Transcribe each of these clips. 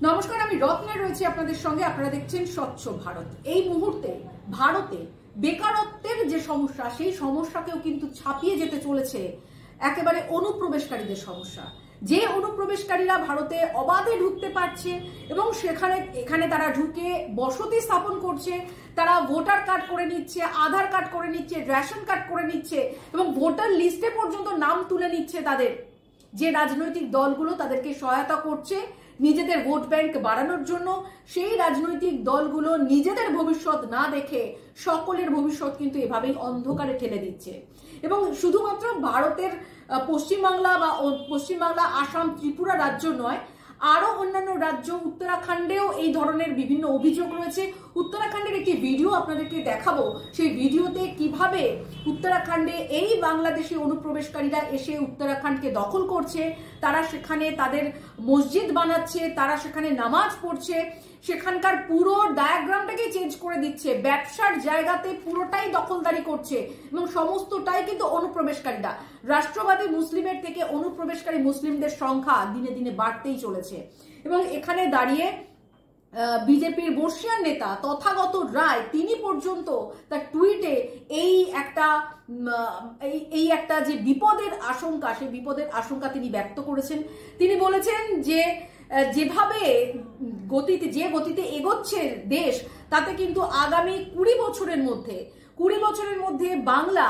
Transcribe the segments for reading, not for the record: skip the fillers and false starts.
নমস্কার, আমি রত্না রয়েছি আপনাদের সঙ্গে। আপনারা দেখছেন স্বচ্ছ ভারত। এই মুহূর্তে ভারতে বেকারত্বের যে সমস্যা, সেই সমস্যাকেও কিন্তু ছাপিয়ে যেতে চলেছে একেবারে অনুপ্রবেশকারীদের সমস্যা। যে অনুপ্রবেশকারীরা ভারতে অবাধে ঢুকতে পারছে এবং এখানে তারা ঢুকে বসতি স্থাপন করছে, তারা ভোটার কার্ড করে নিচ্ছে, আধার কার্ড করে নিচ্ছে, রেশন কার্ড করে নিচ্ছে এবং ভোটার লিস্টে পর্যন্ত নাম তুলে নিচ্ছে। তাদের যে রাজনৈতিক দলগুলো তাদেরকে সহায়তা করছে নিজেদের ভোট ব্যাংক বাড়ানোর জন্য, সেই রাজনৈতিক দলগুলো নিজেদের ভবিষ্যৎ না দেখে সকলের ভবিষ্যৎ কিন্তু এভাবেই অন্ধকারে ঠেলে দিচ্ছে। এবং শুধুমাত্র ভারতের পশ্চিমবাংলা, আসাম, ত্রিপুরা রাজ্য নয়, আরো অন্যান্য রাজ্য, উত্তরাখণ্ডেও এই ধরনের বিভিন্ন অভিযোগ রয়েছে। উত্তরাখণ্ডের একটি ভিডিও আপনাদেরকে দেখাবো। সেই ভিডিওতে কিভাবে উত্তরাখণ্ডে এই বাংলাদেশি অনুপ্রবেশকারীরা এসে উত্তরাখণ্ডকে দখল করছে, তারা সেখানে তাদের মসজিদ বানাচ্ছে, তারা সেখানে নামাজ পড়ছে, সেখানকার পুরো ডায়াগ্রামটাকে চেঞ্জ করে দিচ্ছে, ব্যবসার জায়গাতে পুরোটাই দখলদারি করছে এবং সমস্তটাই কিন্তু অনুপ্রবেশকারীরা। রাষ্ট্রবাদী মুসলিমের থেকে অনুপ্রবেশকারী মুসলিমদের সংখ্যা দিনে দিনে বাড়তেই চলেছে। এবং এখানে দাঁড়িয়ে বিজেপির বর্ষিয়ান নেতা তথাগত রায় তিনি পর্যন্ত তার টুইটে এই একটা যে বিপদের আশঙ্কা, সেই বিপদের আশঙ্কা তিনি ব্যক্ত করেছেন। তিনি বলেছেন যে যেভাবে যে গতিতে এগোচ্ছে দেশ, তাতে কিন্তু আগামী 20 বছরের মধ্যে বাংলা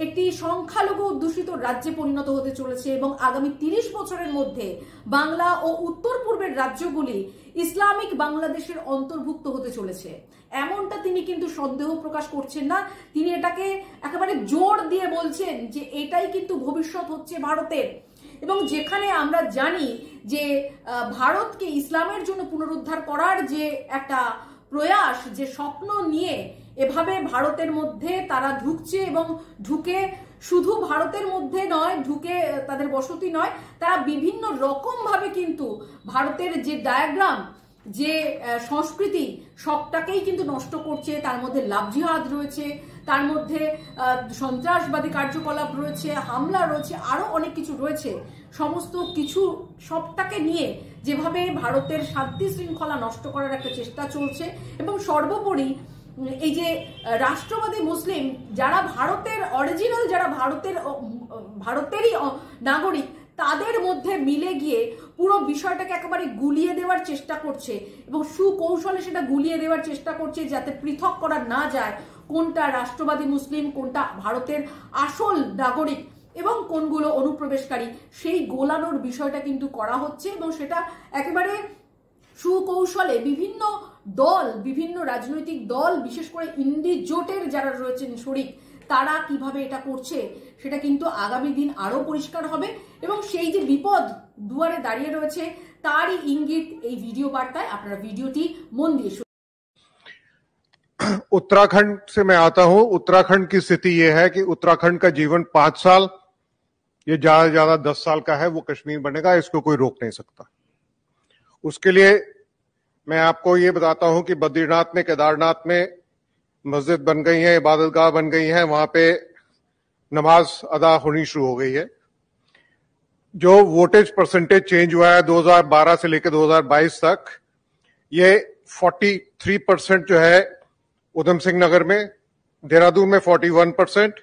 একটি সংখ্যালঘু অধ্যুষিত রাজ্যে পরিণত হতে চলেছে এবং আগামী 30 বছরের মধ্যে বাংলা ও উত্তর পূর্বের রাজ্যগুলি ইসলামিক বাংলাদেশের অন্তর্ভুক্ত হতে চলেছে। এমনটা তিনি কিন্তু সন্দেহ প্রকাশ করছেন না, তিনি এটাকে একেবারে জোর দিয়ে বলছেন যে এটাই কিন্তু ভবিষ্যৎ হচ্ছে ভারতের। এবং যেখানে আমরা জানি যে ভারতকে ইসলামের জন্য পুনরুদ্ধার করার যে একটা প্রয়াস, যে স্বপ্ন নিয়ে এভাবে ভারতের মধ্যে তারা ঢুকছে এবং ঢুকে শুধু ভারতের মধ্যে নয়, ঢুকে তাদের বসতি নয়, তারা বিভিন্ন রকম ভাবে কিন্তু ভারতের যে ডায়াগ্রাম, যে সংস্কৃতি, সবটাকেই কিন্তু নষ্ট করছে। তার মধ্যে লাভ জিহাদ রয়েছে, তার মধ্যে সন্ত্রাসবাদী কার্যকলাপ রয়েছে, হামলা রয়েছে, আরো অনেক কিছু রয়েছে। সমস্ত কিছু সবটাকে নিয়ে যেভাবে ভারতের শান্তি শৃঙ্খলা নষ্ট করার একটা চেষ্টা চলছে এবং সর্বোপরি এই যে রাষ্ট্রবাদী মুসলিম যারা ভারতের অরিজিনাল, যারা ভারতেরই নাগরিক, তাদের মধ্যে মিলে গিয়ে পুরো বিষয়টাকে একেবারে গুলিয়ে দেওয়ার চেষ্টা করছে এবং সুকৌশলে সেটা গুলিয়ে দেওয়ার চেষ্টা করছে যাতে পৃথক করা না যায় কোনটা রাষ্ট্রবাদী মুসলিম, কোনটা ভারতের আসল নাগরিক এবং কোনগুলো অনুপ্রবেশকারী। সেই গোলানোর বিষয়টা কিন্তু করা হচ্ছে এবং সেটা একেবারে সুকৌশলে বিভিন্ন দল, বিভিন্ন রাজনৈতিক দল, বিশেষ করে ইন্ডি জোটের যারা রয়েছেন শরিক, তারা কিভাবে এটা করছে সেটা কিন্তু আগামী দিন আরো পরিষ্কার হবে এবং সেই যে বিপদ দুয়ারে দাঁড়িয়ে রয়েছে তারই ইঙ্গিত এই ভিডিও বার্তায়। আপনারা ভিডিওটি মন দিয়ে শুনুন। उत्तराखंड से मैं आता हूं। उत्तराखंड की स्थिति यह है कि उत्तराखंड का जीवन 5 साल, ये ज्यादा से ज्यादा 10 साल का है, वो कश्मीर बनेगा, इसको कोई रोक नहीं सकता। उसके लिए मैं आपको ये बताता हूं कि बद्रीनाथ में, केदारनाथ में मस्जिद बन गई है, इबादतगाह बन गई है, वहां पे नमाज अदा होनी शुरू हो गई है। जो वोटेज परसेंटेज चेंज हुआ है 2012 से लेकर 2022 तक, ये 43% जो है उधम सिंह नगर में, देहरादून में 41%,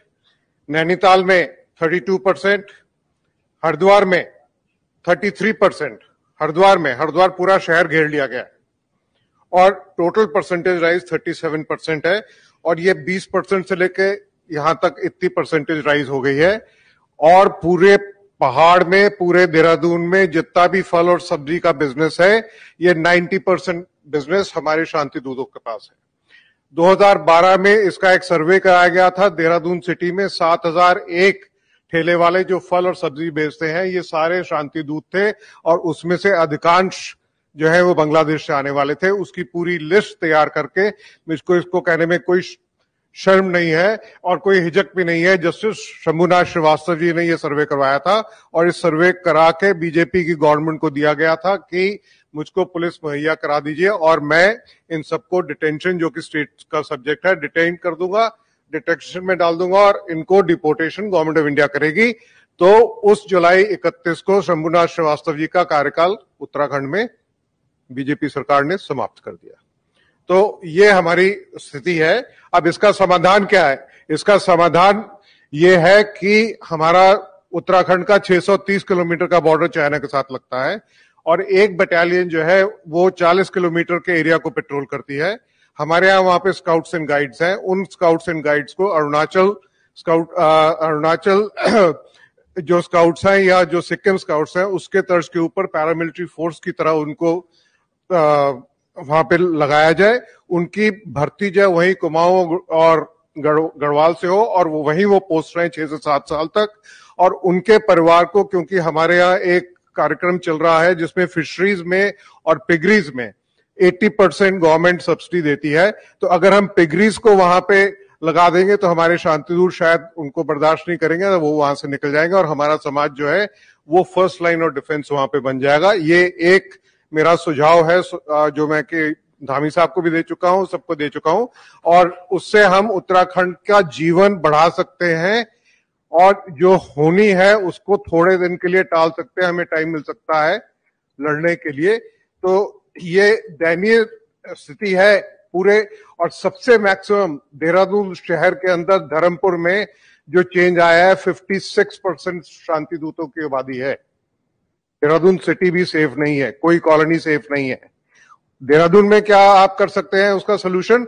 नैनीताल में 32%, हरिद्वार में 33%, हरिद्वार पूरा शहर घेर लिया गया है और टोटल परसेंटेज राइज 37% है और ये 20% से लेके यहां तक इतनी परसेंटेज राइज हो गई है। और पूरे पहाड़ में, पूरे देहरादून में जितना भी फल और सब्जी का बिजनेस है, ये 90% बिजनेस हमारे शांति दूतों के पास है। 2012 में इसका एक सर्वे कराया गया था। देहरादून सिटी में 7001 ठेले वाले जो फल और सब्जी बेचते हैं, ये सारे शांति दूत थे और उसमें से अधिकांश जो है वो बांग्लादेश से आने वाले थे। उसकी पूरी लिस्ट तैयार करके इसको कहने में कोई शर्म नहीं है और कोई हिचक भी नहीं है। जस्टिस शंभुनाथ श्रीवास्तव जी ने ये सर्वे करवाया था और इस सर्वे करा के बीजेपी की गवर्नमेंट को दिया गया था कि मुझको पुलिस मुहैया करा दीजिए और मैं इन सबको डिटेंशन, जो कि स्टेट का सब्जेक्ट है, डिटेन कर दूंगा, डिटेक्शन में डाल दूंगा और इनको डिपोर्टेशन गवर्नमेंट ऑफ इंडिया करेगी। तो उस जुलाई 31 को शंभुनाथ श्रीवास्तव जी का कार्यकाल उत्तराखंड में बीजेपी सरकार ने समाप्त कर दिया। तो ये हमारी स्थिति है। अब इसका समाधान क्या है? इसका समाधान ये है कि हमारा उत्तराखंड का 630 किलोमीटर का बॉर्डर चाइना के साथ लगता है और एक बटालियन जो है वो 40 किलोमीटर के एरिया को पेट्रोल करती है। हमारे यहाँ वहां पे स्काउट्स एंड गाइड्स हैं। उन स्काउट्स एंड गाइड्स को अरुणाचल जो स्काउट्स हैं या जो सिक्किम स्काउट्स हैं उसके तर्ज के ऊपर पैरामिलिट्री फोर्स की तरह उनको वहां पे लगाया जाए। उनकी भर्ती जो है वहीं कुमाऊं और गढ़वाल से हो और वो वहीं वो पोस्ट रहे 6 से 7 साल तक। और उनके परिवार को, क्योंकि हमारे यहाँ एक कार्यक्रम चल रहा है जिसमें फिशरीज में और पिगरीज में 80% गवर्नमेंट सब्सिडी देती है, तो अगर हम पिगरीज को वहां पे लगा देंगे तो हमारे शांतिदूत शायद उनको बर्दाश्त नहीं करेंगे, तो वो वहां से निकल जाएंगे और हमारा समाज जो है वो फर्स्ट लाइन ऑफ डिफेंस वहां पे बन जाएगा। ये एक मेरा सुझाव है जो मैं कि धामी साहब को भी दे चुका हूं, सबको दे चुका हूं, और उससे हम उत्तराखंड का जीवन बढ़ा सकते हैं और जो होनी है उसको थोड़े दिन के लिए टाल सकते हैं। हमें टाइम मिल सकता है लड़ने के लिए। तो ये दयनीय स्थिति है पूरे। और सबसे मैक्सिमम देहरादून शहर के अंदर धर्मपुर में जो चेंज आया है 56% शांति दूतों की आबादी है। देहरादून सिटी भी सेफ नहीं है, कोई कॉलोनी सेफ नहीं है। देहरादून में क्या आप कर सकते हैं उसका सोल्यूशन?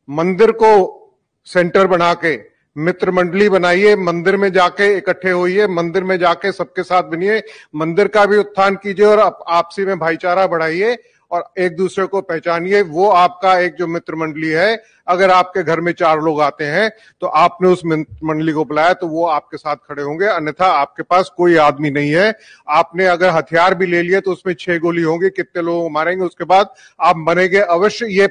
मंदिर को सेंटर बना के मित्र मंडली बनाइए, मंदिर में जाके इकट्ठे होइए, मंदिर में जाके सबके साथ बनिए, मंदिर का भी उत्थान कीजिए और आपसी में भाईचारा बढ़ाइए और एक दूसरे को पहचानिए। वो आपका एक जो मित्र मंडली है, अगर आपके घर में 4 लोग आते हैं तो आपने उस मंडली को बुलाया तो वो आपके साथ खड़े होंगे, अन्यथा आपके पास कोई आदमी नहीं है। आपने अगर हथियार भी ले लिए तो उसमें 6 गोली होंगी, कितने लोगों को मारेंगे उसके बाद आप मरेंगे अवश्य, ये